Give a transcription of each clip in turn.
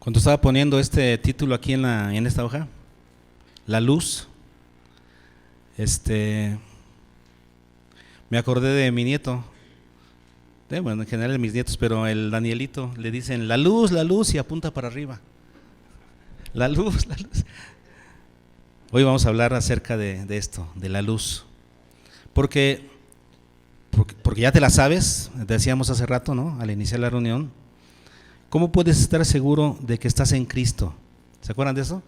Cuando estaba poniendo este título aquí en esta hoja, la luz, me acordé de mi nieto, bueno, en general de mis nietos, pero el Danielito, le dicen la luz y apunta para arriba. La luz, la luz. Hoy vamos a hablar acerca de esto, de la luz. Porque ya te la sabes, decíamos hace rato, ¿no? Al iniciar la reunión. ¿Cómo puedes estar seguro de que estás en Cristo? ¿Se acuerdan de eso?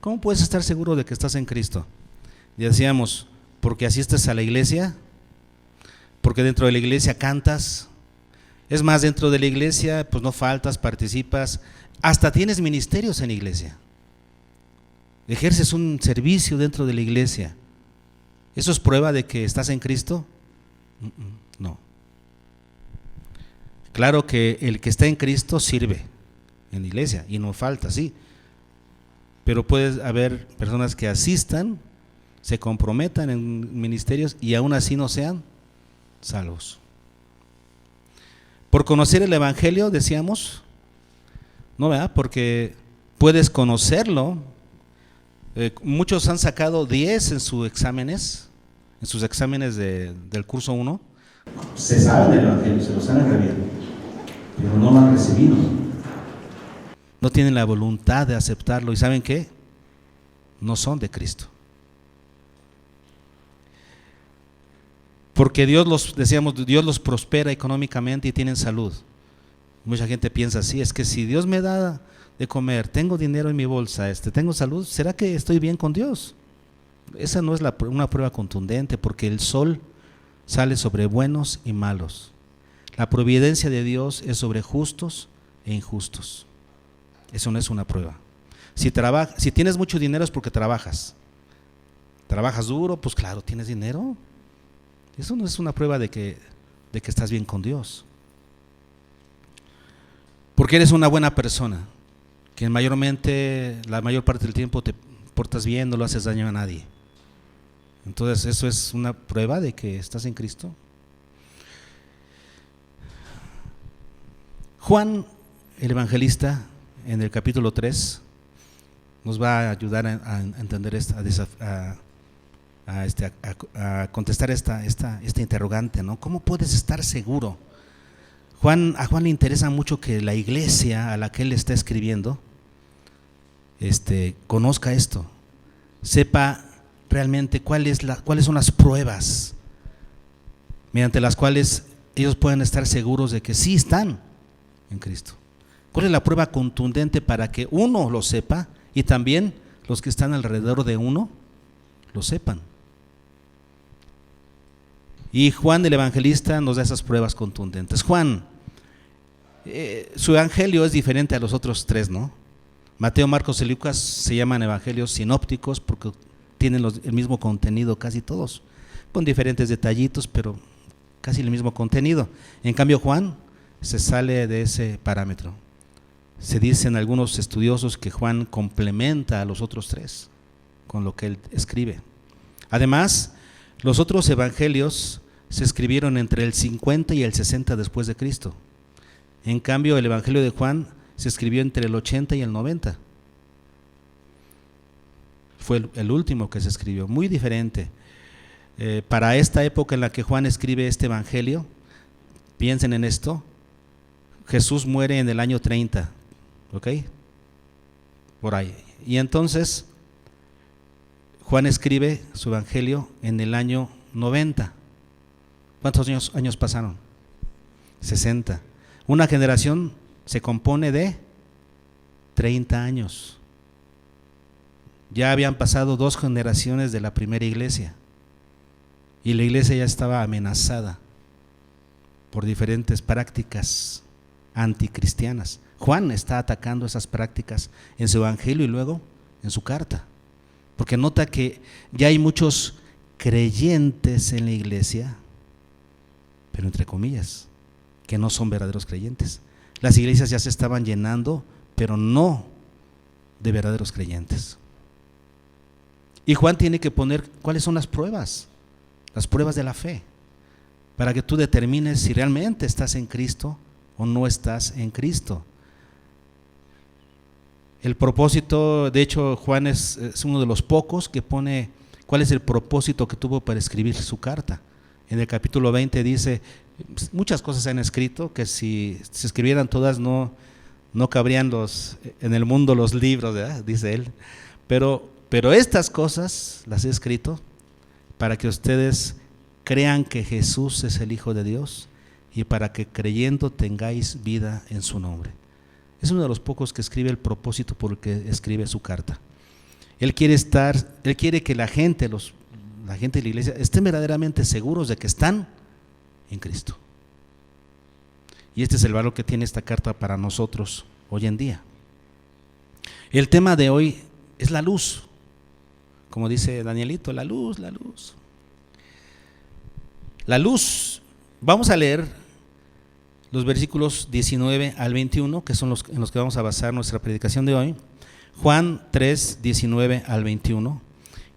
¿Cómo puedes estar seguro de que estás en Cristo? Ya decíamos, porque asistes a la iglesia, porque dentro de la iglesia cantas, es más, dentro de la iglesia pues no faltas, participas, hasta tienes ministerios en la iglesia, ejerces un servicio dentro de la iglesia. ¿Eso es prueba de que estás en Cristo? No. Claro que el que está en Cristo sirve en la iglesia y no falta, sí. Pero puede haber personas que asistan, se comprometan en ministerios y aún así no sean salvos. Por conocer el evangelio, decíamos, no, ¿verdad? Porque puedes conocerlo. Muchos han sacado 10 en sus exámenes del curso 1. Se saben el evangelio, se lo saben re bien, pero no lo han recibido. No tienen la voluntad de aceptarlo. ¿Y saben qué? No son de Cristo. Porque Dios los prospera económicamente y tienen salud. Mucha gente piensa así, es que si Dios me da de comer, tengo dinero en mi bolsa, tengo salud, ¿será que estoy bien con Dios? Esa no es una prueba contundente, porque el sol sale sobre buenos y malos. La providencia de Dios es sobre justos e injustos. Eso no es una prueba. Si tienes mucho dinero es porque trabajas duro, pues claro, tienes dinero. Eso no es una prueba de que estás bien con Dios. Porque eres una buena persona, que la mayor parte del tiempo te portas bien, no lo haces daño a nadie. Entonces, ¿eso es una prueba de que estás en Cristo? Juan, el evangelista, en el capítulo 3, nos va a ayudar a entender a contestar esta interrogante, ¿no? ¿Cómo puedes estar seguro? A Juan le interesa mucho que la iglesia a la que él está escribiendo conozca esto, sepa realmente cuáles son las pruebas mediante las cuales ellos pueden estar seguros de que sí están en Cristo. ¿Cuál es la prueba contundente para que uno lo sepa y también los que están alrededor de uno lo sepan? Y Juan el evangelista nos da esas pruebas contundentes. Juan, su evangelio es diferente a los otros 3, ¿no? Mateo, Marcos y Lucas se llaman evangelios sinópticos porque tienen el mismo contenido casi todos, con diferentes detallitos, pero casi el mismo contenido. En cambio Juan se sale de ese parámetro. Se dicen algunos estudiosos que Juan complementa a los otros 3 con lo que él escribe. Además, los otros evangelios se escribieron entre el 50 y el 60 después de Cristo. En cambio, el evangelio de Juan se escribió entre el 80 y el 90. Fue el último que se escribió, muy diferente. Para esta época en la que Juan escribe este evangelio, piensen en esto, Jesús muere en el año 30, ¿ok? Por ahí. Y entonces, Juan escribe su evangelio en el año 90. ¿Cuántos años pasaron? 60. Una generación se compone de 30 años. Ya habían pasado 2 generaciones de la primera iglesia y la iglesia ya estaba amenazada por diferentes prácticas anticristianas. Juan está atacando esas prácticas en su evangelio y luego en su carta, porque nota que ya hay muchos creyentes en la iglesia, pero entre comillas, que no son verdaderos creyentes. Las iglesias ya se estaban llenando, pero no de verdaderos creyentes. Y Juan tiene que poner cuáles son las pruebas de la fe, para que tú determines si realmente estás en Cristo o no estás en Cristo. El propósito, de hecho, Juan es uno de los pocos que pone cuál es el propósito que tuvo para escribir su carta. En el capítulo 20 dice, muchas cosas se han escrito, que si se escribieran todas no cabrían en el mundo los libros, ¿verdad? Dice él. Pero estas cosas las he escrito para que ustedes crean que Jesús es el Hijo de Dios y para que creyendo tengáis vida en su nombre. Es uno de los pocos que escribe el propósito por el que escribe su carta. Él quiere que la gente de la iglesia estén verdaderamente seguros de que están en Cristo. Y este es el valor que tiene esta carta para nosotros hoy en día. El tema de hoy es la luz. Como dice Danielito, la luz, la luz. La luz. Vamos a leer los versículos 19 al 21, que son en los que vamos a basar nuestra predicación de hoy. Juan 3, 19 al 21.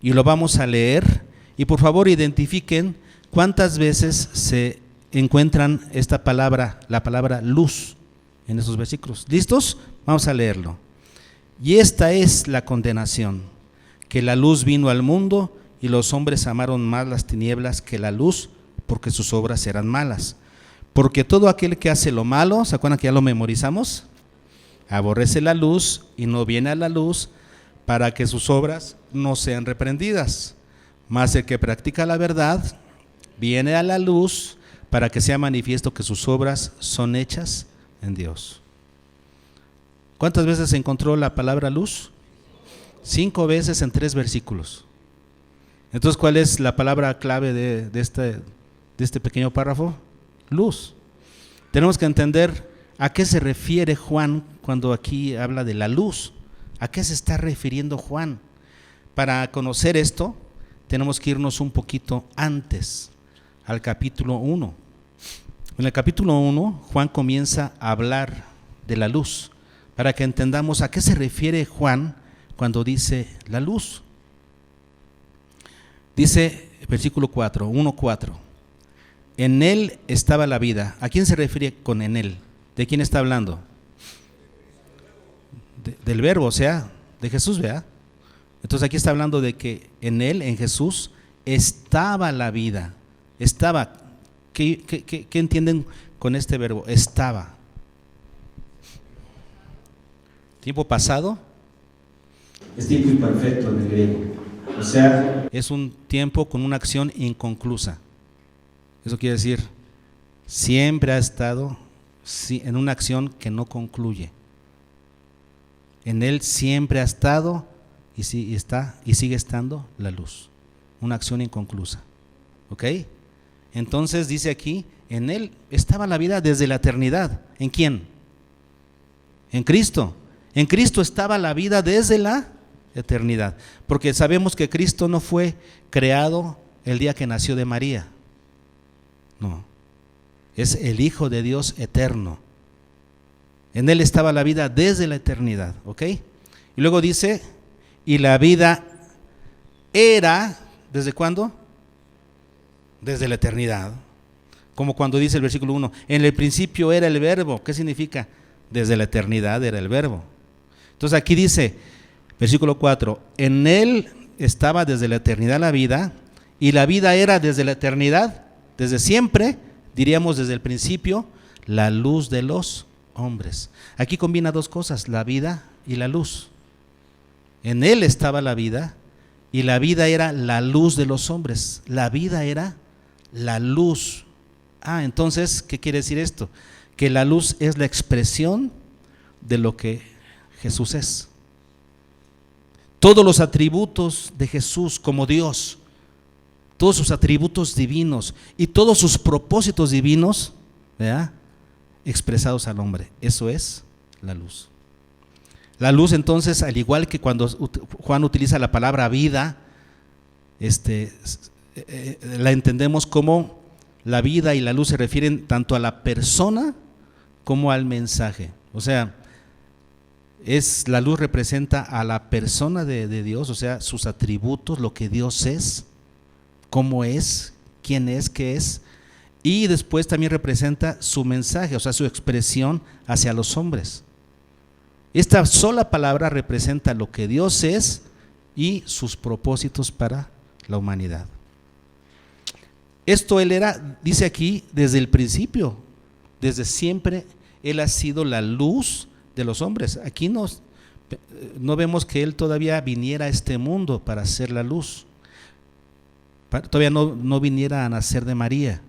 Y lo vamos a leer. Y por favor identifiquen cuántas veces se encuentran esta palabra, la palabra luz, en esos versículos. ¿Listos? Vamos a leerlo. Y esta es la condenación, que la luz vino al mundo y los hombres amaron más las tinieblas que la luz, porque sus obras eran malas. Porque todo aquel que hace lo malo, ¿se acuerdan que ya lo memorizamos? Aborrece la luz y no viene a la luz para que sus obras no sean reprendidas. Mas el que practica la verdad viene a la luz para que sea manifiesto que sus obras son hechas en Dios. ¿Cuántas veces se encontró la palabra luz? 5 veces en 3 versículos. Entonces, ¿cuál es la palabra clave de este pequeño párrafo? Luz. Tenemos que entender a qué se refiere Juan cuando aquí habla de la luz. ¿A qué se está refiriendo Juan? Para conocer esto, tenemos que irnos un poquito antes, al capítulo 1. En el capítulo 1, Juan comienza a hablar de la luz, para que entendamos a qué se refiere Juan cuando dice la luz. Dice, versículo 4, 1:4. En él estaba la vida. ¿A quién se refiere con en él? ¿De quién está hablando? Del verbo, o sea, de Jesús, ¿verdad? Entonces aquí está hablando de que en él, en Jesús, estaba la vida. Estaba. ¿Qué entienden con este verbo? Estaba. ¿Tiempo pasado? Es tiempo imperfecto en el griego. O sea, es un tiempo con una acción inconclusa. Eso quiere decir, siempre ha estado en una acción que no concluye. En él siempre ha estado y sigue estando la luz. Una acción inconclusa. ¿Ok? Entonces dice aquí, en él estaba la vida desde la eternidad. ¿En quién? En Cristo. En Cristo estaba la vida desde la eternidad. Porque sabemos que Cristo no fue creado el día que nació de María. No, es el Hijo de Dios eterno. En él estaba la vida desde la eternidad, ¿ok? Y luego dice, y la vida era, ¿desde cuándo? Desde la eternidad. Como cuando dice el versículo 1, en el principio era el verbo. ¿Qué significa? Desde la eternidad era el verbo. Entonces aquí dice, versículo 4, en él estaba desde la eternidad la vida, y la vida era desde la eternidad, desde siempre, diríamos desde el principio, la luz de los hombres. Aquí combina dos cosas, la vida y la luz. En él estaba la vida y la vida era la luz de los hombres. La vida era la luz. Entonces, ¿qué quiere decir esto? Que la luz es la expresión de lo que Jesús es. Todos los atributos de Jesús como Dios, todos sus atributos divinos y todos sus propósitos divinos, ¿verdad?, expresados al hombre. Eso es la luz. La luz, entonces, al igual que cuando Juan utiliza la palabra vida, la entendemos como la vida y la luz se refieren tanto a la persona como al mensaje. O sea, la luz representa a la persona de Dios, o sea, sus atributos, lo que Dios es, cómo es, quién es, qué es, y después también representa su mensaje, o sea, su expresión hacia los hombres. Esta sola palabra representa lo que Dios es y sus propósitos para la humanidad. Esto Él era, dice aquí, desde el principio, desde siempre, Él ha sido la luz de los hombres. Aquí no vemos que Él todavía viniera a este mundo para ser la luz. Todavía no viniera a nacer de María.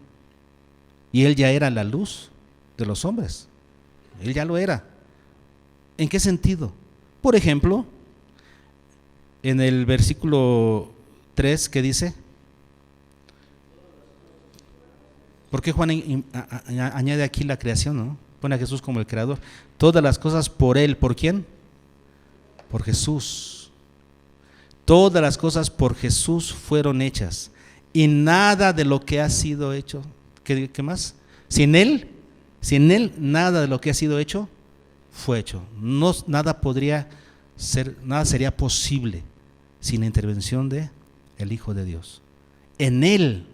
Y Él ya era la luz de los hombres. Él ya lo era. ¿En qué sentido? Por ejemplo, en el versículo 3, ¿qué dice? ¿Por qué Juan añade aquí la creación, no? Pone a Jesús como el creador. Todas las cosas por Él. ¿Por quién? Por Jesús. Todas las cosas por Jesús fueron hechas. Y nada de lo que ha sido hecho. ¿Qué más? Sin Él, nada de lo que ha sido hecho fue hecho. Nada podría ser, nada sería posible sin la intervención de el Hijo de Dios. En Él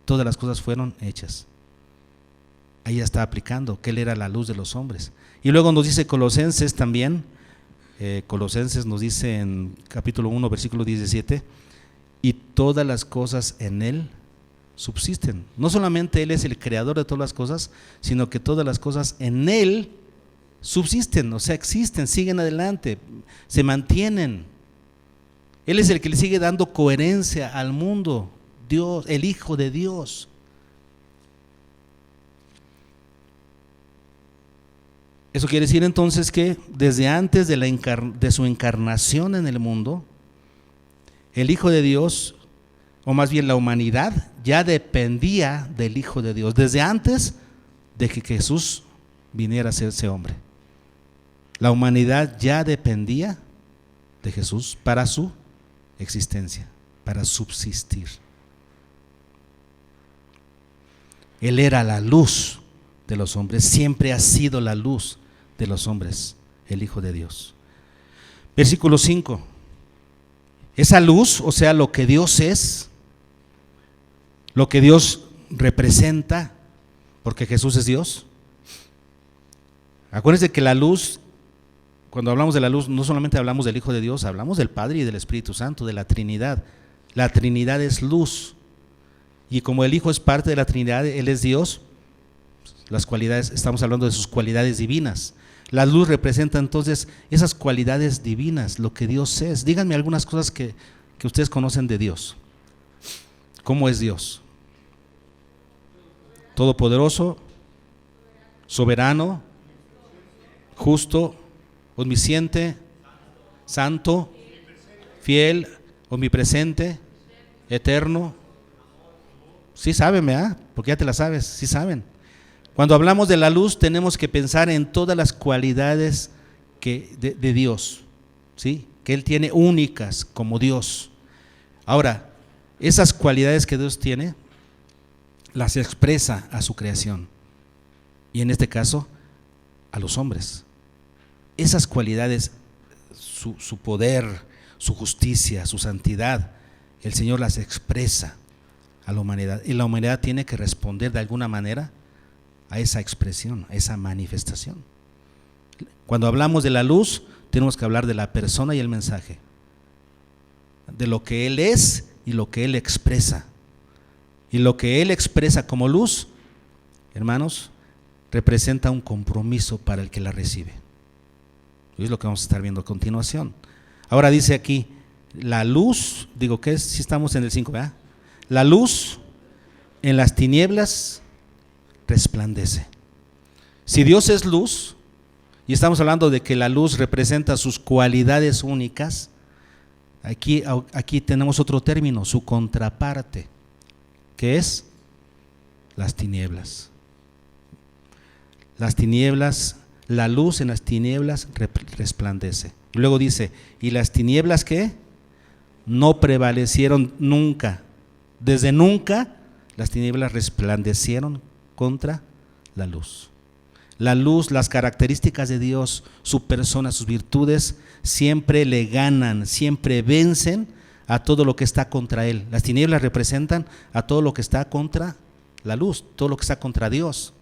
todas las cosas fueron hechas. Ahí ya está aplicando que Él era la luz de los hombres. Y luego nos dice Colosenses también, Colosenses nos dice en capítulo 1, versículo 17, y todas las cosas en Él subsisten. No solamente Él es el creador de todas las cosas, sino que todas las cosas en Él subsisten, o sea, existen, siguen adelante, se mantienen. Él es el que le sigue dando coherencia al mundo, Dios, el Hijo de Dios. Eso quiere decir entonces que desde antes de su encarnación en el mundo, el Hijo de Dios, o más bien la humanidad, ya dependía del Hijo de Dios, desde antes de que Jesús viniera a ser ese hombre. La humanidad ya dependía de Jesús para su existencia, para subsistir. Él era la luz de los hombres, siempre ha sido la luz de los hombres, el Hijo de Dios. Versículo 5. Esa luz, o sea, lo que Dios es, lo que Dios representa, porque Jesús es Dios. Acuérdense que la luz, cuando hablamos de la luz, no solamente hablamos del Hijo de Dios, hablamos del Padre y del Espíritu Santo, de la Trinidad. La Trinidad es luz. Y como el Hijo es parte de la Trinidad, Él es Dios, las cualidades, estamos hablando de sus cualidades divinas. La luz representa entonces esas cualidades divinas, lo que Dios es. Díganme algunas cosas que ustedes conocen de Dios. ¿Cómo es Dios? Todopoderoso, soberano, justo, omnisciente, santo, fiel, omnipresente, eterno. Sí saben, ¿verdad? Porque ya te la sabes, sí saben. Cuando hablamos de la luz tenemos que pensar en todas las cualidades de Dios, ¿sí? Que Él tiene únicas como Dios. Ahora, esas cualidades que Dios tiene las expresa a su creación y en este caso a los hombres. Esas cualidades, su poder, su justicia, su santidad, el Señor las expresa a la humanidad y la humanidad tiene que responder de alguna manera a esa expresión, a esa manifestación. Cuando hablamos de la luz, tenemos que hablar de la persona y el mensaje, de lo que Él es y lo que Él expresa. Y lo que Él expresa como luz, hermanos, representa un compromiso para el que la recibe. Y es lo que vamos a estar viendo a continuación. Ahora dice aquí, la luz, digo, ¿qué es? Si estamos en el 5, ¿verdad? La luz en las tinieblas resplandece. Si Dios es luz, y estamos hablando de que la luz representa sus cualidades únicas, aquí tenemos otro término, su contraparte, que es las tinieblas. Las tinieblas, la luz en las tinieblas resplandece. Y luego dice, ¿y las tinieblas qué? No prevalecieron nunca. Desde nunca las tinieblas resplandecieron contra la luz. La luz, las características de Dios, su persona, sus virtudes, siempre le ganan, siempre vencen a todo lo que está contra Él. Las tinieblas representan a todo lo que está contra la luz, todo lo que está contra Dios,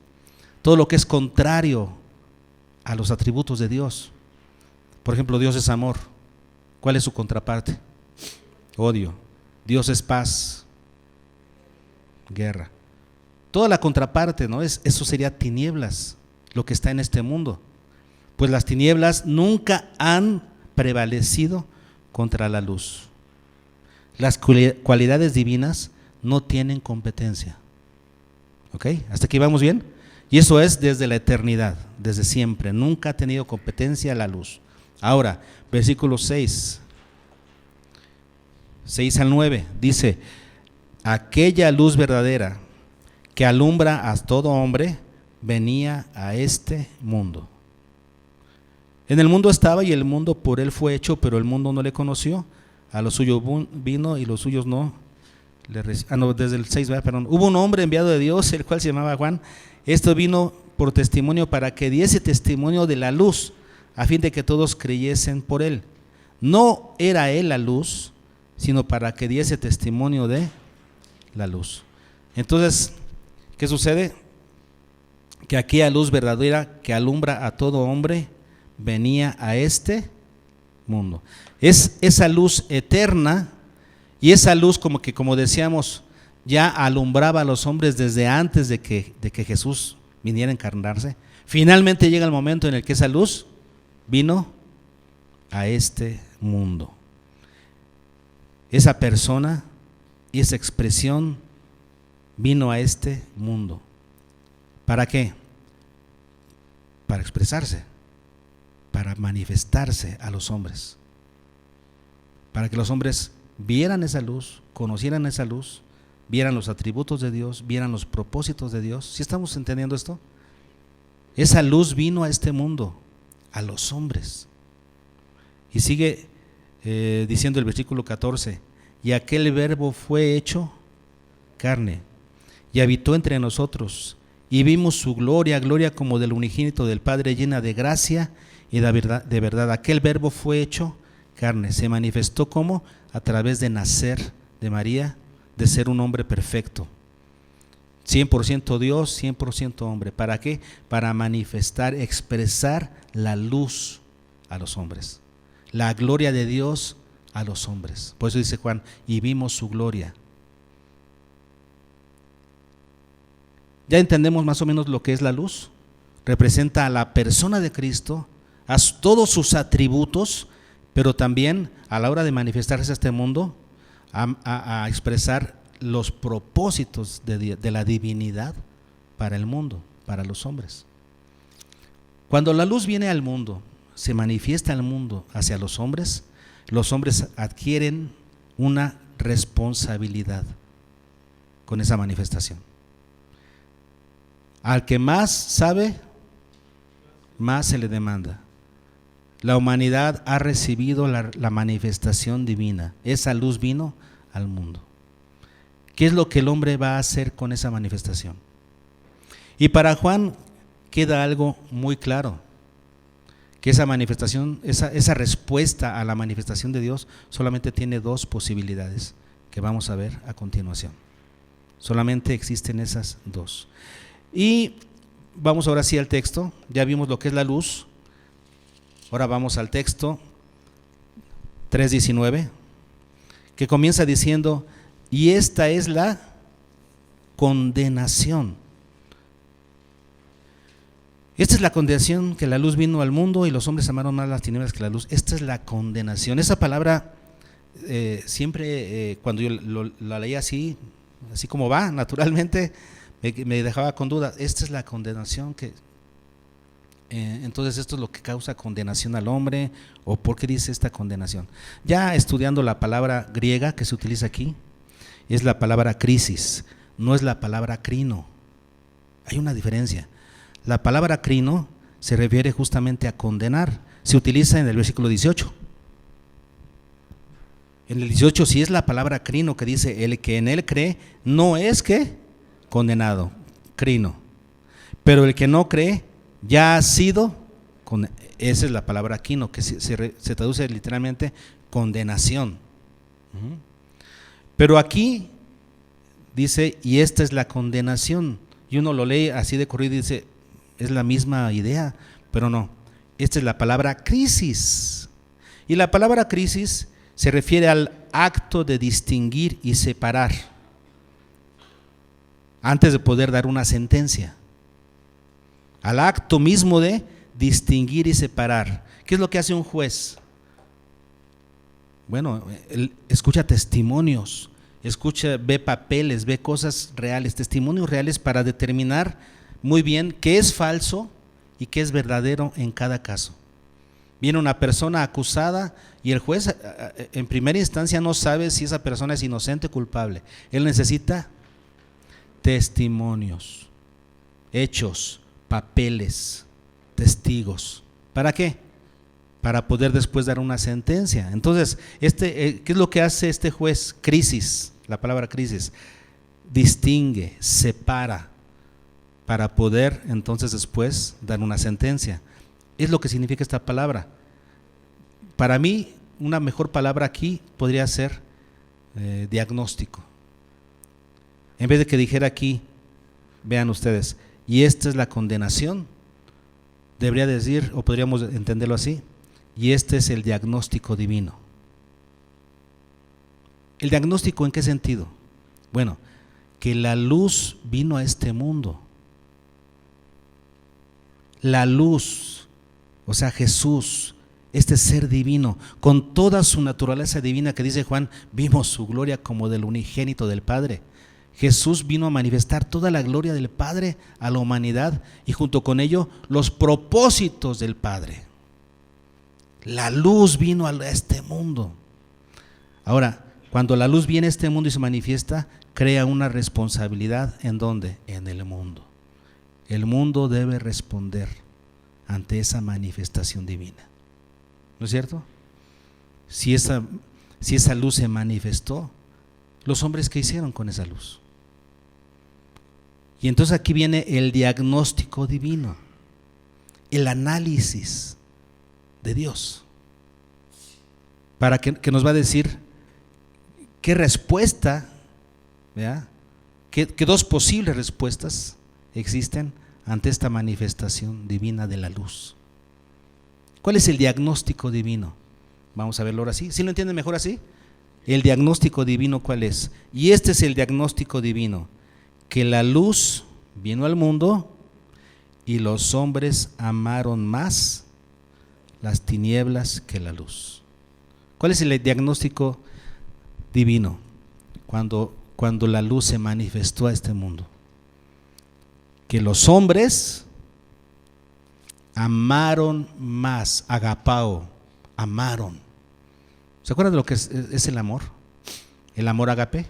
todo lo que es contrario a los atributos de Dios. Por ejemplo, Dios es amor. ¿Cuál es su contraparte? Odio. Dios es paz. Guerra. Toda la contraparte, ¿no? Eso sería tinieblas, lo que está en este mundo. Pues las tinieblas nunca han prevalecido contra la luz. Las cualidades divinas no tienen competencia. ¿Ok? ¿Hasta aquí vamos bien? Y eso es desde la eternidad, desde siempre. Nunca ha tenido competencia la luz. Ahora, versículo 6 al 9, dice: aquella luz verdadera que alumbra a todo hombre venía a este mundo. En el mundo estaba y el mundo por él fue hecho, pero el mundo no le conoció. A los suyos vino y los suyos no le recibieron. Desde el 6, perdón. Hubo un hombre enviado de Dios, el cual se llamaba Juan. Esto vino por testimonio para que diese testimonio de la luz, a fin de que todos creyesen por él. No era él la luz, sino para que diese testimonio de la luz. Entonces, ¿qué sucede? Que aquella luz verdadera que alumbra a todo hombre venía a este mundo. Es esa luz eterna, y esa luz, como decíamos, ya alumbraba a los hombres desde antes de que Jesús viniera a encarnarse. Finalmente llega el momento en el que esa luz vino a este mundo. Esa persona y esa expresión vino a este mundo. ¿Para qué? Para expresarse, para manifestarse a los hombres, para que los hombres vieran esa luz, conocieran esa luz, vieran los atributos de Dios, vieran los propósitos de Dios. ¿Sí estamos entendiendo esto? Esa luz vino a este mundo, a los hombres. Y sigue diciendo el versículo 14: y aquel verbo fue hecho carne y habitó entre nosotros, y vimos su gloria, gloria como del unigénito del Padre, llena de gracia y de verdad. Aquel verbo fue hecho carne, se manifestó como a través de nacer de María, de ser un hombre perfecto, 100% Dios, 100% hombre. ¿Para qué? Para manifestar, expresar la luz a los hombres, la gloria de Dios a los hombres. Por eso dice Juan: y vimos su gloria. Ya entendemos más o menos lo que es la luz. Representa a la persona de Cristo, a todos sus atributos, pero también a la hora de manifestarse a este mundo, a expresar los propósitos de la divinidad para el mundo, para los hombres. Cuando la luz viene al mundo, se manifiesta al mundo hacia los hombres adquieren una responsabilidad con esa manifestación. Al que más sabe, más se le demanda. La humanidad ha recibido la manifestación divina. Esa luz vino al mundo. ¿Qué es lo que el hombre va a hacer con esa manifestación? Y para Juan queda algo muy claro: que esa manifestación, esa respuesta a la manifestación de Dios solamente tiene dos posibilidades, que vamos a ver a continuación. Solamente existen esas dos. Y vamos ahora sí al texto. Ya vimos lo que es la luz. Ahora vamos al texto 3:19, que comienza diciendo: y esta es la condenación. Esta es la condenación, que la luz vino al mundo y los hombres amaron más las tinieblas que la luz. Esta es la condenación. Esa palabra siempre cuando yo la leía así como va, naturalmente, me dejaba con duda. Esta es la condenación que... entonces esto es lo que causa condenación al hombre, o por qué dice esta condenación. Ya estudiando la palabra griega que se utiliza aquí, es la palabra crisis, no es la palabra crino. Hay una diferencia. La palabra crino se refiere justamente a condenar. Se utiliza en el versículo 18. En el 18 sí es la palabra crino, que dice: el que en él cree no es que condenado, crino, pero el que no cree ya ha sido condenado. Esa es la palabra crino, que se traduce literalmente condenación. Pero aquí dice: y esta es la condenación. Y uno lo lee así de corrido y dice: es la misma idea, pero no. Esta es la palabra crisis. Y la palabra crisis se refiere al acto de distinguir y separar antes de poder dar una sentencia. Al acto mismo de distinguir y separar. ¿Qué es lo que hace un juez? Bueno, él escucha testimonios, ve papeles, ve cosas reales, testimonios reales para determinar muy bien qué es falso y qué es verdadero en cada caso. Viene una persona acusada y el juez en primera instancia no sabe si esa persona es inocente o culpable. Él necesita testimonios, hechos, papeles, testigos. ¿Para qué? Para poder después dar una sentencia. Entonces, ¿qué es lo que hace este juez? Crisis, la palabra crisis, distingue, separa, para poder entonces después dar una sentencia. Es lo que significa esta palabra. Para mí, una mejor palabra aquí podría ser diagnóstico. En vez de que dijera aquí, vean ustedes, y esta es la condenación, debería decir, o podríamos entenderlo así, y este es el diagnóstico divino. ¿El diagnóstico en qué sentido? Bueno, que la luz vino a este mundo. La luz, o sea Jesús, este ser divino, con toda su naturaleza divina que dice Juan, vimos su gloria como del unigénito del Padre. Jesús vino a manifestar toda la gloria del Padre a la humanidad y junto con ello los propósitos del Padre. La luz vino a este mundo. Ahora, cuando la luz viene a este mundo y se manifiesta, crea una responsabilidad. ¿En dónde? En el mundo. El mundo debe responder ante esa manifestación divina. ¿No es cierto? Si esa luz se manifestó, los hombres, ¿qué hicieron con esa luz? Y entonces aquí viene el diagnóstico divino, el análisis de Dios, para que nos va a decir qué respuesta, ¿verdad? ¿Qué dos posibles respuestas existen ante esta manifestación divina de la luz? ¿Cuál es el diagnóstico divino? Vamos a verlo ahora sí. ¿Sí lo entienden mejor así? El diagnóstico divino, ¿cuál es? Y este es el diagnóstico divino, que la luz vino al mundo y los hombres amaron más las tinieblas que la luz. ¿Cuál es el diagnóstico divino cuando la luz se manifestó a este mundo? Que los hombres amaron más, agapao, amaron. ¿Se acuerdan de lo que es el amor? El amor agape.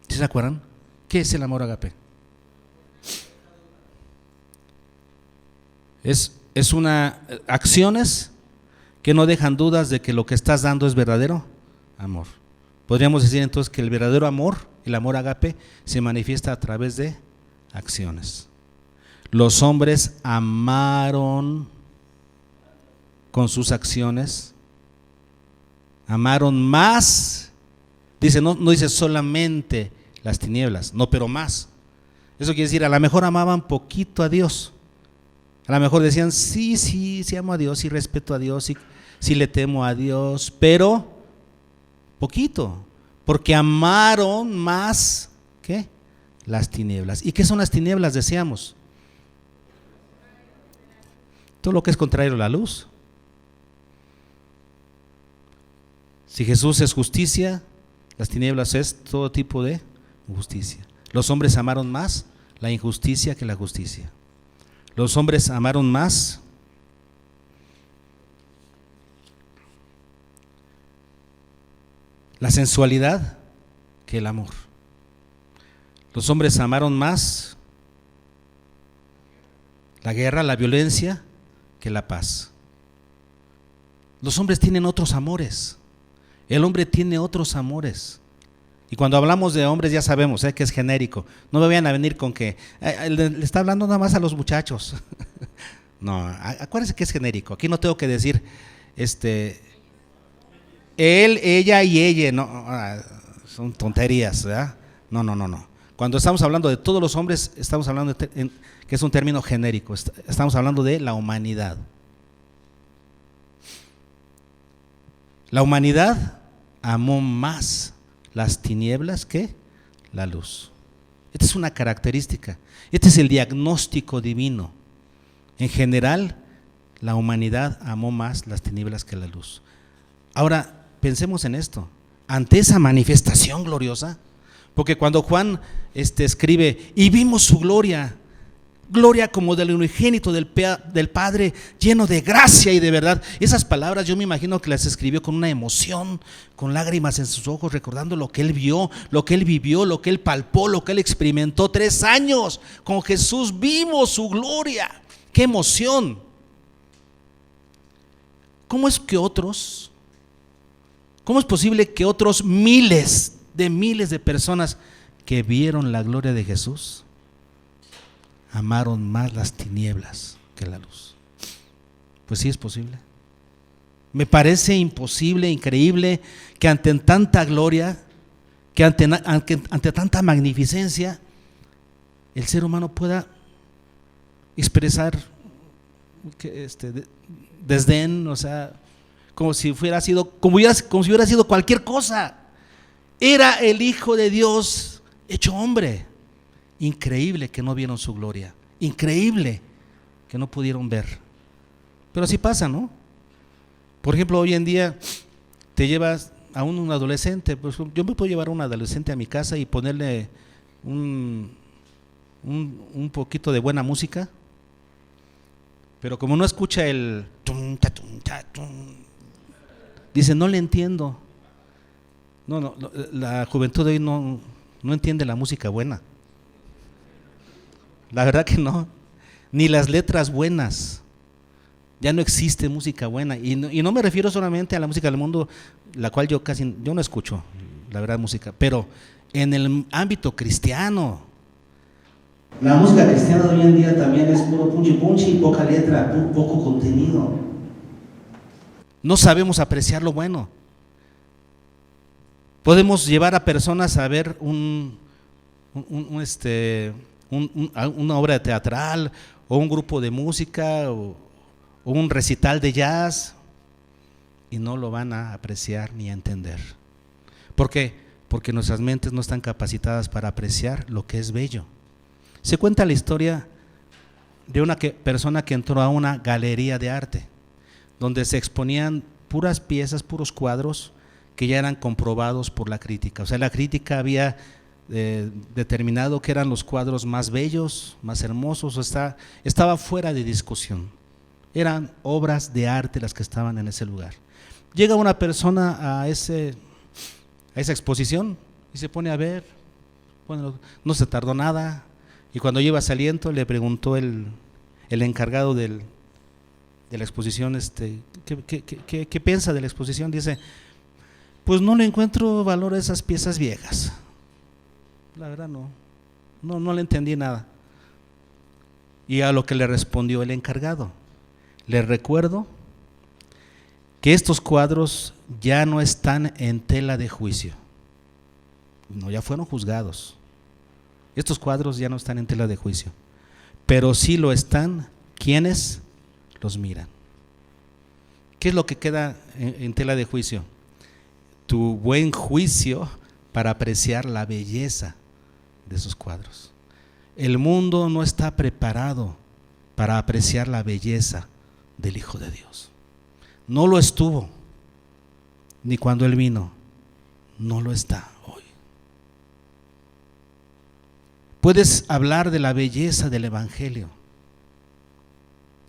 ¿Sí se acuerdan? ¿Qué es el amor agape? Es una acciones que no dejan dudas de que lo que estás dando es verdadero amor. Podríamos decir entonces que el verdadero amor, el amor agape, se manifiesta a través de acciones. Los hombres amaron con sus acciones, amaron más, dice, no dice solamente las tinieblas, no, pero más. Eso quiere decir, a lo mejor amaban poquito a Dios, a lo mejor decían, sí amo a Dios, sí respeto a Dios, sí le temo a Dios, pero poquito, porque amaron más, ¿qué? Las tinieblas. ¿Y qué son las tinieblas? Decíamos, todo lo que es contrario a la luz. Si Jesús es justicia, las tinieblas es todo tipo de injusticia. Los hombres amaron más la injusticia que la justicia. Los hombres amaron más la sensualidad que el amor. Los hombres amaron más la guerra, la violencia que la paz. Los hombres tienen otros amores. El hombre tiene otros amores. Y cuando hablamos de hombres ya sabemos que es genérico. No me vayan a venir con que le está hablando nada más a los muchachos. No, acuérdense que es genérico. Aquí no tengo que decir él, ella y ella. No, son tonterías, ¿verdad? No. Cuando estamos hablando de todos los hombres, estamos hablando que es un término genérico. Estamos hablando de la humanidad. La humanidad amó más las tinieblas que la luz. Esta es una característica. Este es el diagnóstico divino. En general, la humanidad amó más las tinieblas que la luz. Ahora, pensemos en esto. Ante esa manifestación gloriosa, porque cuando Juan escribe, y vimos su gloria, gloria como del unigénito del Padre, lleno de gracia y de verdad. Esas palabras yo me imagino que las escribió con una emoción, con lágrimas en sus ojos, recordando lo que él vio, lo que él vivió, lo que él palpó, lo que él experimentó. 3 años con Jesús, vimos su gloria. ¡Qué emoción! ¿Cómo es posible que otros miles de personas que vieron la gloria de Jesús amaron más las tinieblas que la luz? Pues sí es posible. Me parece imposible, increíble, que ante tanta gloria, que ante tanta magnificencia, el ser humano pueda expresar desdén, o sea, como si hubiera sido cualquier cosa. Era el Hijo de Dios hecho hombre. Increíble que no vieron su gloria, increíble que no pudieron ver. Pero así pasa, ¿no? Por ejemplo, hoy en día te llevas a un adolescente, pues yo me puedo llevar a un adolescente a mi casa y ponerle un poquito de buena música, pero como no escucha el tum, ta, tum, ta, tum, dice, no le entiendo. No, la juventud de hoy no entiende la música buena. La verdad que no, ni las letras buenas. Ya no existe música buena, y no me refiero solamente a la música del mundo, la cual yo no escucho, la verdad, música, pero en el ámbito cristiano. La música cristiana de hoy en día también es puro punchi punchi, poca letra, poco contenido. No sabemos apreciar lo bueno. Podemos llevar a personas a ver una obra teatral, o un grupo de música, o un recital de jazz, y no lo van a apreciar ni a entender. ¿Por qué? Porque nuestras mentes no están capacitadas para apreciar lo que es bello. Se cuenta la historia de una persona que entró a una galería de arte, donde se exponían puras piezas, puros cuadros que ya eran comprobados por la crítica. O sea, la crítica había determinado que eran los cuadros más bellos, más hermosos, estaba fuera de discusión. Eran obras de arte las que estaban en ese lugar. Llega una persona a esa exposición y se pone a ver. Bueno, no se tardó nada, y cuando iba saliendo le preguntó el encargado de la exposición, ¿qué piensa de la exposición? Dice, pues no le encuentro valor a esas piezas viejas. La verdad no le entendí nada. Y a lo que le respondió el encargado: les recuerdo que estos cuadros ya no están en tela de juicio. No, ya fueron juzgados. Estos cuadros ya no están en tela de juicio, pero sí lo están quienes los miran. ¿Qué es lo que queda en tela de juicio? Tu buen juicio para apreciar la belleza de esos cuadros. El mundo no está preparado para apreciar la belleza del Hijo de Dios. No lo estuvo, ni cuando Él vino, no lo está hoy. Puedes hablar de la belleza del Evangelio,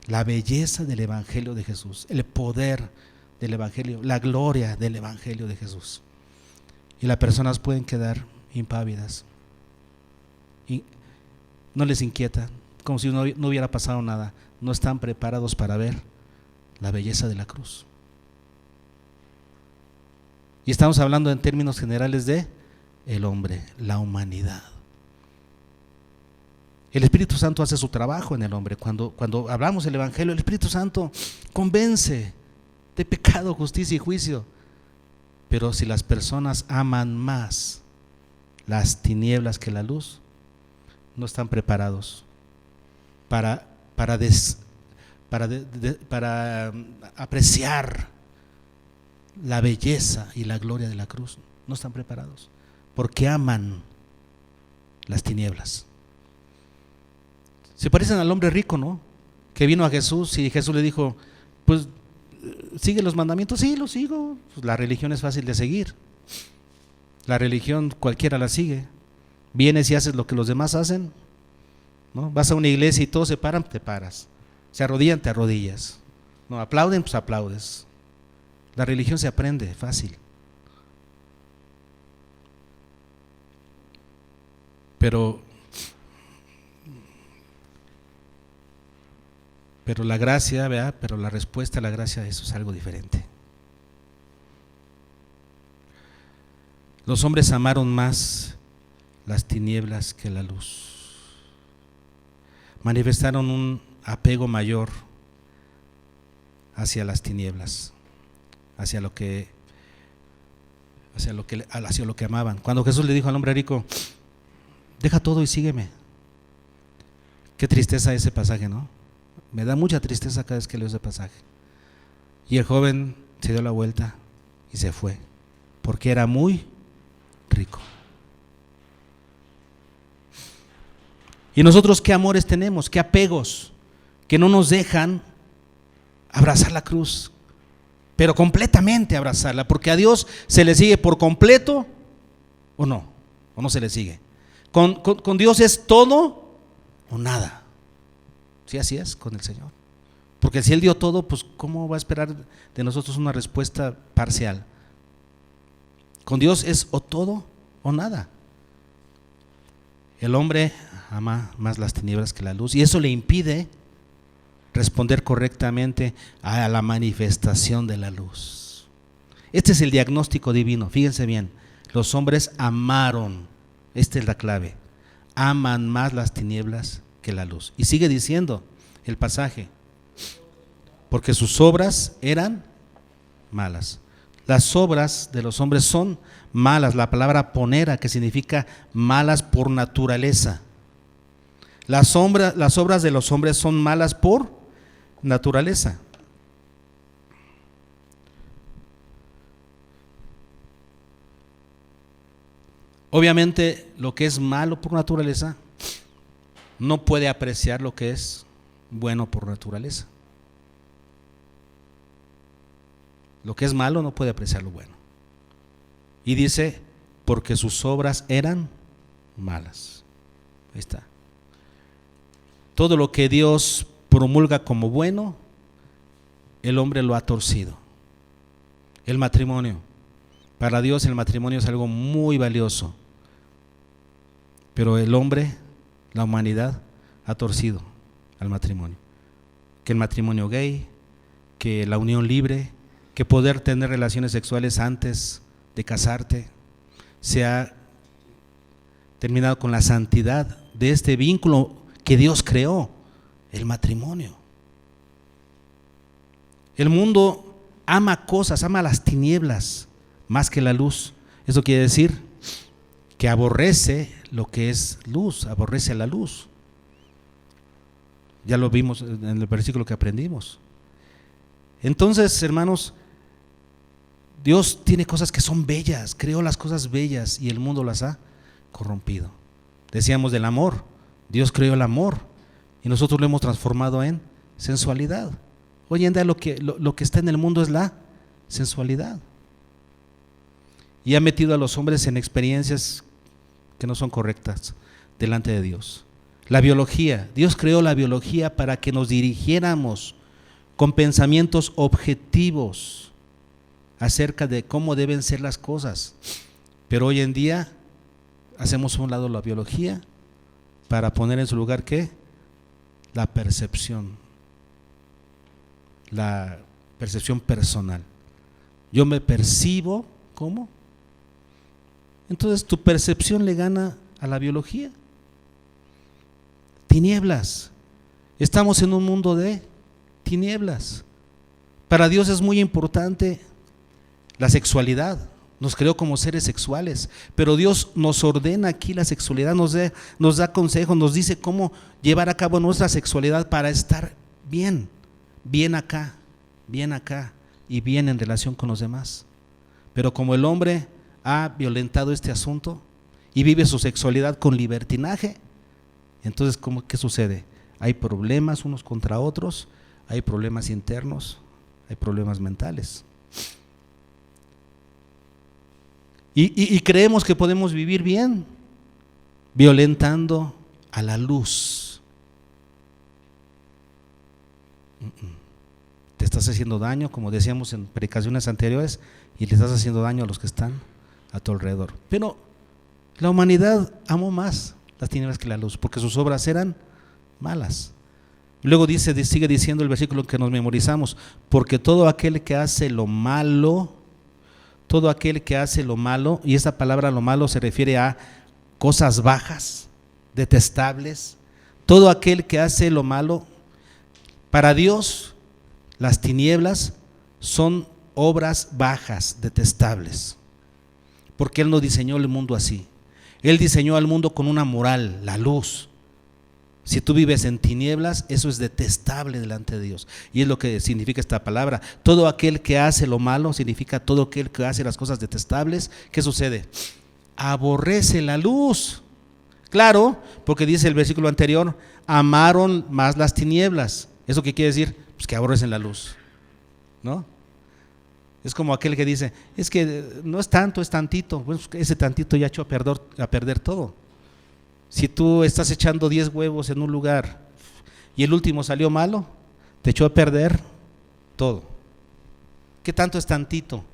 la belleza del Evangelio de Jesús, el poder del Evangelio, la gloria del Evangelio de Jesús, y las personas pueden quedar impávidas y no les inquieta, como si no hubiera pasado nada. No están preparados para ver la belleza de la cruz. Y estamos hablando en términos generales de el hombre, la humanidad. El Espíritu Santo hace su trabajo en el hombre. Cuando hablamos del Evangelio, el Espíritu Santo convence de pecado, justicia y juicio. Pero si las personas aman más las tinieblas que la luz, no están preparados para apreciar la belleza y la gloria de la cruz. No están preparados porque aman las tinieblas. Se parecen al hombre rico, ¿no? Que vino a Jesús y Jesús le dijo, pues sigue los mandamientos. Sí, los sigo. Pues la religión es fácil de seguir. La religión cualquiera la sigue. Vienes y haces lo que los demás hacen, ¿no? Vas a una iglesia y todos se paran, te paras. Se arrodillan, te arrodillas. No, aplauden, pues aplaudes. La religión se aprende fácil. Pero la gracia, ¿verdad? Pero la respuesta a la gracia, eso es algo diferente. Los hombres amaron más las tinieblas que la luz. Manifestaron un apego mayor hacia las tinieblas, hacia lo que amaban. Cuando Jesús le dijo al hombre rico, deja todo y sígueme. Qué tristeza ese pasaje, ¿no? Me da mucha tristeza cada vez que leo ese pasaje. Y el joven se dio la vuelta y se fue, porque era muy rico. ¿Y nosotros qué amores tenemos? ¿Qué apegos? Que no nos dejan abrazar la cruz, pero completamente abrazarla, porque a Dios se le sigue por completo o no se le sigue. Con Dios es todo o nada. Sí, así es con el Señor. Porque si Él dio todo, pues ¿cómo va a esperar de nosotros una respuesta parcial? Con Dios es o todo o nada. El hombre ama más las tinieblas que la luz, y eso le impide responder correctamente a la manifestación de la luz. Este es el diagnóstico divino. Fíjense bien, los hombres amaron, esta es la clave, aman más las tinieblas que la luz. Y sigue diciendo el pasaje, porque sus obras eran malas. Las obras de los hombres son malas. La palabra ponera, que significa malas por naturaleza. Las obras de los hombres son malas por naturaleza. Obviamente, lo que es malo por naturaleza no puede apreciar lo que es bueno por naturaleza. Lo que es malo no puede apreciar lo bueno. Y dice, porque sus obras eran malas. Ahí está. Todo lo que Dios promulga como bueno, el hombre lo ha torcido. El matrimonio. Para Dios el matrimonio es algo muy valioso. Pero el hombre, la humanidad, ha torcido al matrimonio. Que el matrimonio gay, que la unión libre, que poder tener relaciones sexuales antes de casarte, se ha terminado con la santidad de este vínculo que Dios creó, el matrimonio. El mundo ama cosas, ama las tinieblas más que la luz. Eso quiere decir que aborrece lo que es luz, aborrece la luz. Ya lo vimos en el versículo que aprendimos. Entonces, hermanos, Dios tiene cosas que son bellas, creó las cosas bellas y el mundo las ha corrompido. Decíamos del amor, Dios creó el amor y nosotros lo hemos transformado en sensualidad. Hoy en día lo que está en el mundo es la sensualidad. Y ha metido a los hombres en experiencias que no son correctas delante de Dios. La biología, Dios creó la biología para que nos dirigiéramos con pensamientos objetivos acerca de cómo deben ser las cosas. Pero hoy en día hacemos a un lado la biología para poner en su lugar ¿qué? La percepción personal. Yo me percibo, ¿cómo? Entonces tu percepción le gana a la biología. Tinieblas. Estamos en un mundo de tinieblas. Para Dios es muy importante la sexualidad. nos creó como seres sexuales, pero Dios nos ordena aquí la sexualidad, nos da consejos, nos dice cómo llevar a cabo nuestra sexualidad para estar bien, bien acá y bien en relación con los demás. Pero como el hombre ha violentado este asunto y vive su sexualidad con libertinaje, entonces ¿qué sucede? Hay problemas unos contra otros, hay problemas internos, hay problemas mentales. Y creemos que podemos vivir bien violentando a la luz. Te estás haciendo daño, como decíamos en predicaciones anteriores, y le estás haciendo daño a los que están a tu alrededor. Pero la humanidad amó más las tinieblas que la luz, porque sus obras eran malas. Luego sigue diciendo el versículo que nos memorizamos: porque todo aquel que hace lo malo, y esa palabra lo malo se refiere a cosas bajas, detestables, todo aquel que hace lo malo, para Dios las tinieblas son obras bajas, detestables, porque Él no diseñó el mundo así. Él diseñó al mundo con una moral, la luz. Si tú vives en tinieblas, eso es detestable delante de Dios. Y es lo que significa esta palabra. Todo aquel que hace lo malo significa todo aquel que hace las cosas detestables. ¿Qué sucede? Aborrece la luz. Claro, porque dice el versículo anterior: amaron más las tinieblas. ¿Eso qué quiere decir? Pues que aborrecen la luz, ¿no? Es como aquel que dice: es que no es tanto, es tantito. Bueno, ese tantito ya echó a perder todo. Si tú estás echando 10 huevos en un lugar y el último salió malo, te echó a perder todo. ¿Qué tanto es tantito?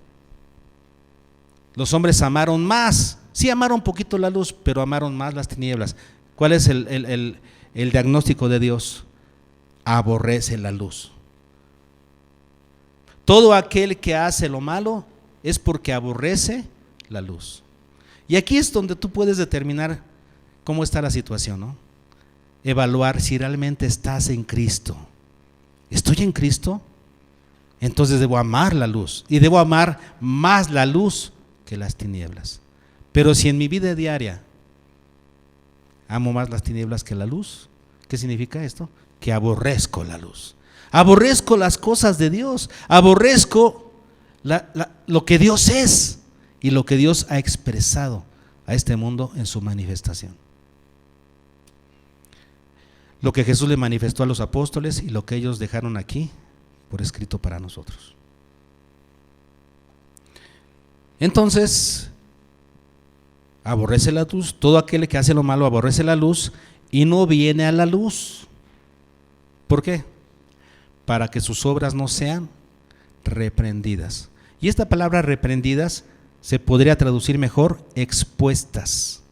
Los hombres amaron más, sí amaron un poquito la luz, pero amaron más las tinieblas. ¿Cuál es el diagnóstico de Dios? Aborrece la luz. Todo aquel que hace lo malo es porque aborrece la luz. Y aquí es donde tú puedes determinar cómo está la situación, ¿no? Evaluar si realmente estás en Cristo. ¿Estoy en Cristo? Entonces debo amar la luz, y debo amar más la luz que las tinieblas. Pero si en mi vida diaria amo más las tinieblas que la luz, ¿qué significa esto? Que aborrezco la luz, aborrezco las cosas de Dios, aborrezco lo que Dios es y lo que Dios ha expresado a este mundo en su manifestación. Lo que Jesús le manifestó a los apóstoles y lo que ellos dejaron aquí por escrito para nosotros. Entonces, aborrece la luz. Todo aquel que hace lo malo aborrece la luz y no viene a la luz. ¿Por qué? Para que sus obras no sean reprendidas. Y esta palabra reprendidas se podría traducir mejor expuestas.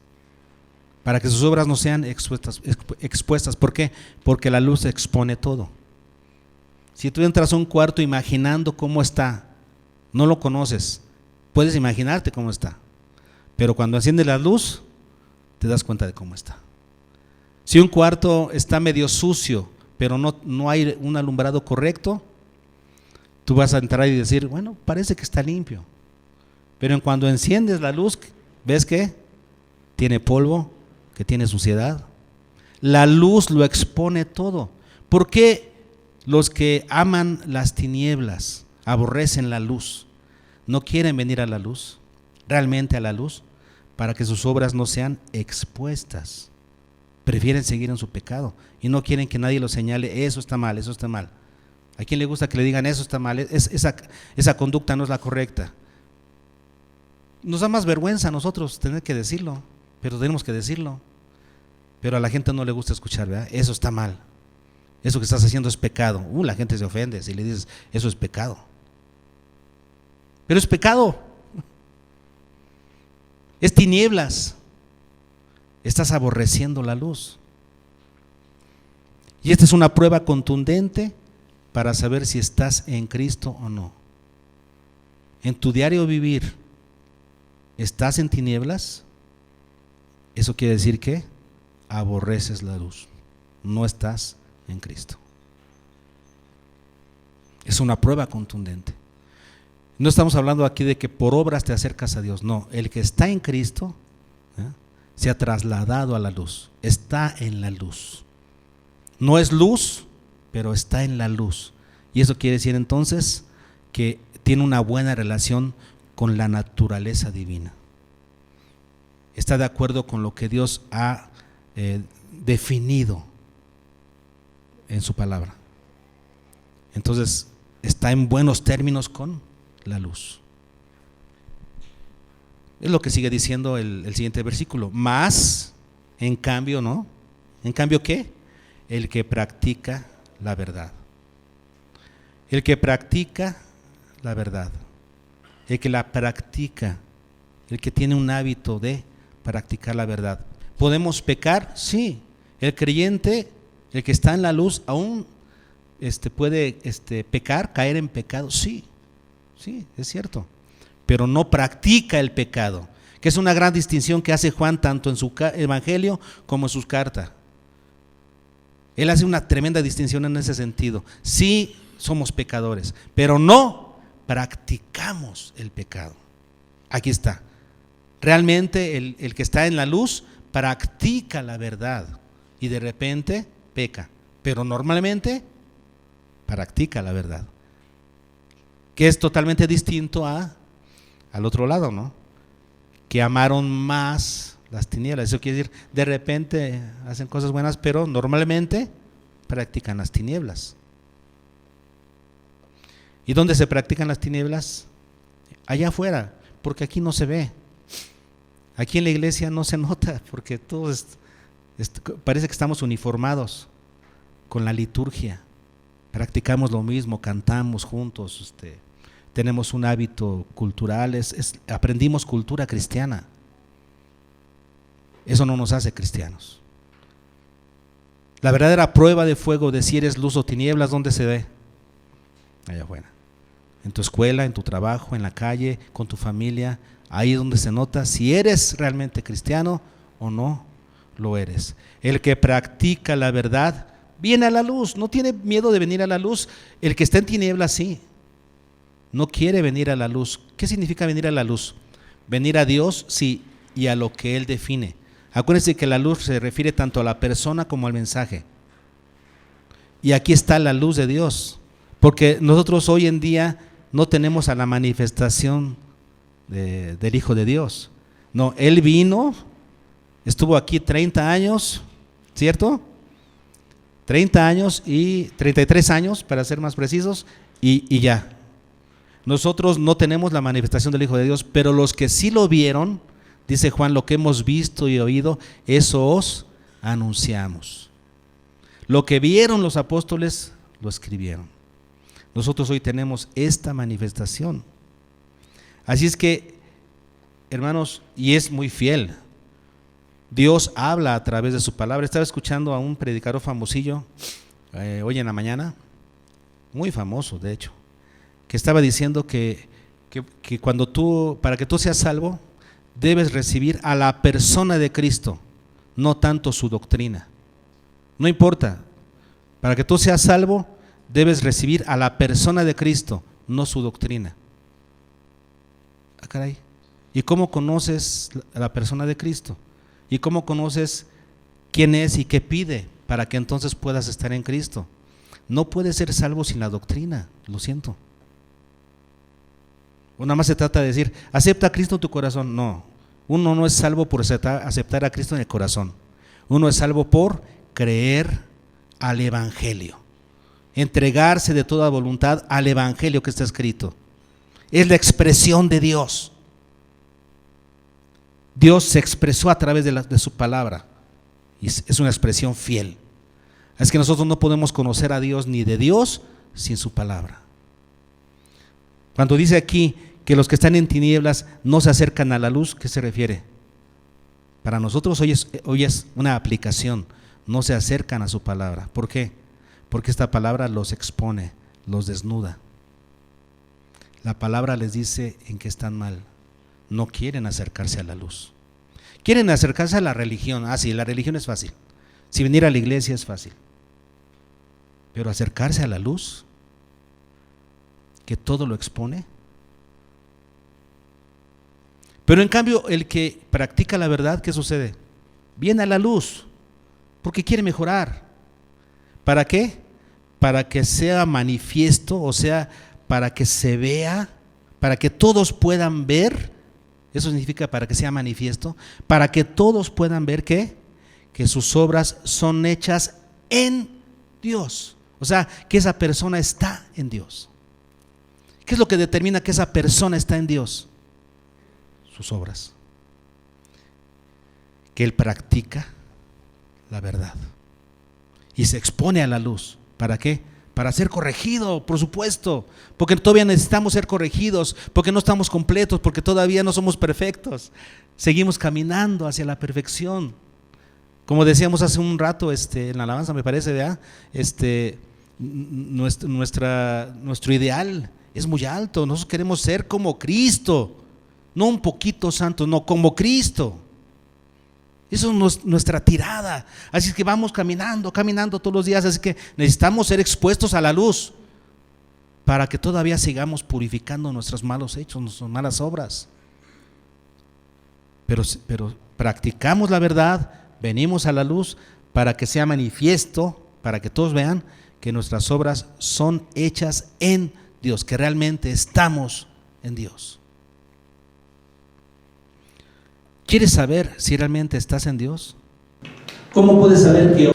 Para que sus obras no sean expuestas. ¿Por qué? Porque la luz expone todo. Si tú entras a un cuarto imaginando cómo está, no lo conoces, puedes imaginarte cómo está, pero cuando enciendes la luz, te das cuenta de cómo está. Si un cuarto está medio sucio, pero no hay un alumbrado correcto, tú vas a entrar y decir: bueno, parece que está limpio. Pero cuando enciendes la luz, ¿ves qué? Tiene polvo, que tiene suciedad. La luz lo expone todo. ¿Por qué los que aman las tinieblas, aborrecen la luz, no quieren venir a la luz, realmente a la luz? Para que sus obras no sean expuestas. Prefieren seguir en su pecado y no quieren que nadie los señale: eso está mal, eso está mal. ¿A quién le gusta que le digan eso está mal? Esa conducta no es la correcta. Nos da más vergüenza a nosotros tener que decirlo, pero tenemos que decirlo. Pero a la gente no le gusta escuchar, ¿verdad? Eso está mal, eso que estás haciendo es pecado. La gente se ofende si le dices: eso es pecado. Pero es pecado, es tinieblas, estás aborreciendo la luz. Y esta es una prueba contundente para saber si estás en Cristo o no. En tu diario vivir, ¿estás en tinieblas? Eso quiere decir que aborreces la luz, no estás en Cristo. Es una prueba contundente. No estamos hablando aquí de que por obras te acercas a Dios, no, el que está en Cristo se ha trasladado a la luz, está en la luz. No es luz, pero está en la luz. Y eso quiere decir entonces que tiene una buena relación con la naturaleza divina. Está de acuerdo con lo que Dios ha definido en su palabra. Entonces está en buenos términos con la luz. Es lo que sigue diciendo el siguiente versículo. Más, en cambio, ¿no? ¿En cambio qué? El que practica la verdad. El que practica la verdad. El que la practica. El que tiene un hábito de practicar la verdad. ¿Podemos pecar? Sí. El creyente, el que está en la luz, aún puede pecar, caer en pecado. Sí, sí, es cierto. Pero no practica el pecado, que es una gran distinción que hace Juan tanto en su evangelio como en sus cartas. Él hace una tremenda distinción en ese sentido. Sí somos pecadores, pero no practicamos el pecado. Aquí está. Realmente el que está en la luz practica la verdad y de repente peca, pero normalmente practica la verdad, que es totalmente distinto al otro lado, ¿no? Que amaron más las tinieblas. Eso quiere decir, de repente hacen cosas buenas, pero normalmente practican las tinieblas. ¿Y dónde se practican las tinieblas? Allá afuera, porque aquí no se ve. Aquí en la iglesia no se nota, porque todos parece que estamos uniformados con la liturgia. Practicamos lo mismo, cantamos juntos, tenemos un hábito cultural, aprendimos cultura cristiana. Eso no nos hace cristianos. La verdadera prueba de fuego de si eres luz o tinieblas, ¿dónde se ve? Allá afuera. En tu escuela, en tu trabajo, en la calle, con tu familia. Ahí es donde se nota si eres realmente cristiano o no lo eres. El que practica la verdad viene a la luz, no tiene miedo de venir a la luz. El que está en tinieblas sí, no quiere venir a la luz. ¿Qué significa venir a la luz? Venir a Dios, sí, y a lo que Él define. Acuérdense que la luz se refiere tanto a la persona como al mensaje. Y aquí está la luz de Dios, porque nosotros hoy en día no tenemos a la manifestación del Hijo de Dios. No, Él vino, estuvo aquí 30 años, ¿cierto? 30 años y 33 años, para ser más precisos, y ya. Nosotros no tenemos la manifestación del Hijo de Dios, pero los que sí lo vieron, dice Juan, lo que hemos visto y oído, eso os anunciamos. Lo que vieron los apóstoles, lo escribieron. Nosotros hoy tenemos esta manifestación. Así es que, hermanos, y es muy fiel. Dios habla a través de su palabra. Estaba escuchando a un predicador famosillo hoy en la mañana, muy famoso de hecho, que estaba diciendo que para que tú seas salvo, debes recibir a la persona de Cristo, no tanto su doctrina. No importa, para que tú seas salvo, debes recibir a la persona de Cristo, no su doctrina. Ah, caray. ¿Y cómo conoces a la persona de Cristo? ¿Y cómo conoces quién es y qué pide para que entonces puedas estar en Cristo? No puedes ser salvo sin la doctrina, lo siento. O nada más se trata de decir, acepta a Cristo en tu corazón. No, uno no es salvo por aceptar a Cristo en el corazón. Uno es salvo por creer al Evangelio, entregarse de toda voluntad al Evangelio que está escrito. Es la expresión de Dios. Dios se expresó a través de su palabra y es una expresión fiel. Es que nosotros no podemos conocer a Dios ni de Dios sin su palabra. Cuando dice aquí que los que están en tinieblas no se acercan a la luz, ¿qué se refiere? Para nosotros hoy es una aplicación, no se acercan a su palabra. ¿Por qué? Porque esta palabra los expone, los desnuda. La palabra les dice en que están mal. No quieren acercarse a la luz. Quieren acercarse a la religión. Ah, sí, la religión es fácil. Si venir a la iglesia es fácil. Pero acercarse a la luz, que todo lo expone, Pero en cambio, el que practica la verdad, ¿qué sucede? Viene a la luz, porque quiere mejorar. ¿Para qué? Para que sea manifiesto, o sea, para que se vea, para que todos puedan ver. Eso significa para que sea manifiesto, para que todos puedan ver que sus obras son hechas en Dios. O sea, que esa persona está en Dios. ¿Qué es lo que determina que esa persona está en Dios? Sus obras. Que él practica la verdad y se expone a la luz. ¿Para qué? Para ser corregido, por supuesto, porque todavía necesitamos ser corregidos, porque no estamos completos, porque todavía no somos perfectos. Seguimos caminando hacia la perfección. Como decíamos hace un rato en la alabanza, me parece, ¿verdad? Nuestro ideal es muy alto. Nosotros queremos ser como Cristo, no un poquito santo, no, como Cristo. Eso es nuestra tirada. Así es que vamos caminando todos los días. Así que necesitamos ser expuestos a la luz para que todavía sigamos purificando nuestros malos hechos, nuestras malas obras. Pero practicamos la verdad, venimos a la luz para que sea manifiesto, para que todos vean que nuestras obras son hechas en Dios, que realmente estamos en Dios. ¿Quieres saber si realmente estás en Dios? ¿Cómo puedes saber que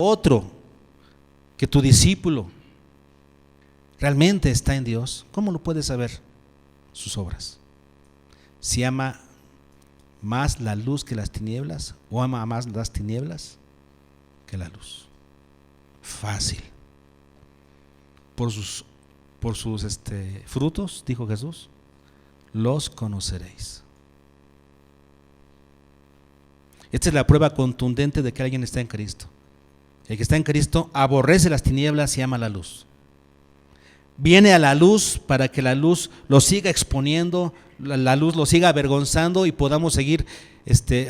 que tu discípulo realmente está en Dios? ¿Cómo lo puedes saber? Sus obras. Si ama más la luz que las tinieblas, o ama más las tinieblas que la luz. Fácil. Por sus frutos, dijo Jesús, los conoceréis. Esta es la prueba contundente de que alguien está en Cristo. El que está en Cristo aborrece las tinieblas y ama la luz. Viene a la luz para que la luz lo siga exponiendo, la luz lo siga avergonzando y podamos seguir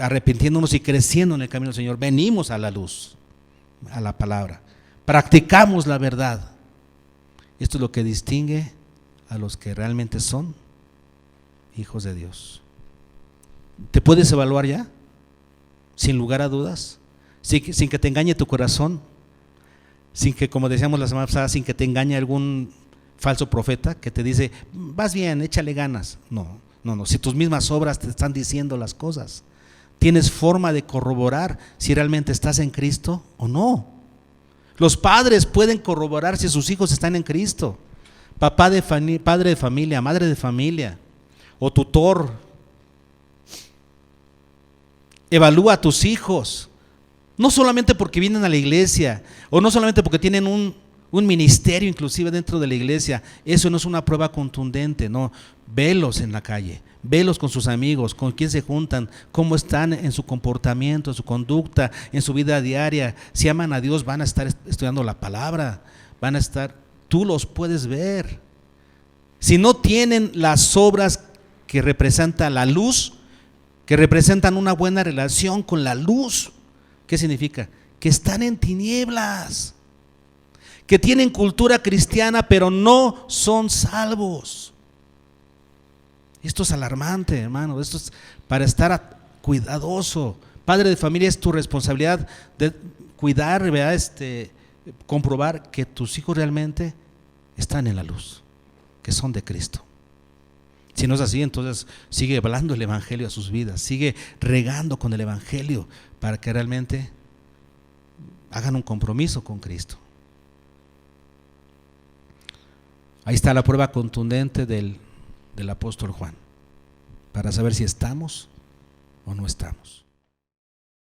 arrepintiéndonos y creciendo en el camino del Señor. Venimos a la luz, a la palabra. Practicamos la verdad. Esto es lo que distingue a los que realmente son hijos de Dios. ¿Te puedes evaluar ya? Sin lugar a dudas, sin que te engañe tu corazón, sin que, como decíamos la semana pasada, sin que te engañe algún falso profeta que te dice, vas bien, échale ganas. No, si tus mismas obras te están diciendo las cosas, tienes forma de corroborar si realmente estás en Cristo o no. Los padres pueden corroborar si sus hijos están en Cristo. Padre de familia, madre de familia o tutor. Evalúa a tus hijos, no solamente porque vienen a la iglesia o no solamente porque tienen un ministerio inclusive dentro de la iglesia. Eso no es una prueba contundente, no. Velos en la calle, velos con sus amigos, con quién se juntan, cómo están en su comportamiento, en su conducta, en su vida diaria. Si aman a Dios, van a estar estudiando la palabra, tú los puedes ver. Si no tienen las obras que representan la luz, que representan una buena relación con la luz, ¿qué significa? Que están en tinieblas, que tienen cultura cristiana pero no son salvos. Esto es alarmante, hermano. Esto es para estar cuidadoso. Padre de familia, es tu responsabilidad de cuidar, ¿verdad? Comprobar que tus hijos realmente están en la luz, que son de Cristo. Si no es así, entonces sigue hablando el evangelio a sus vidas, sigue regando con el evangelio para que realmente hagan un compromiso con Cristo. Ahí está la prueba contundente del apóstol Juan, para saber si estamos o no estamos.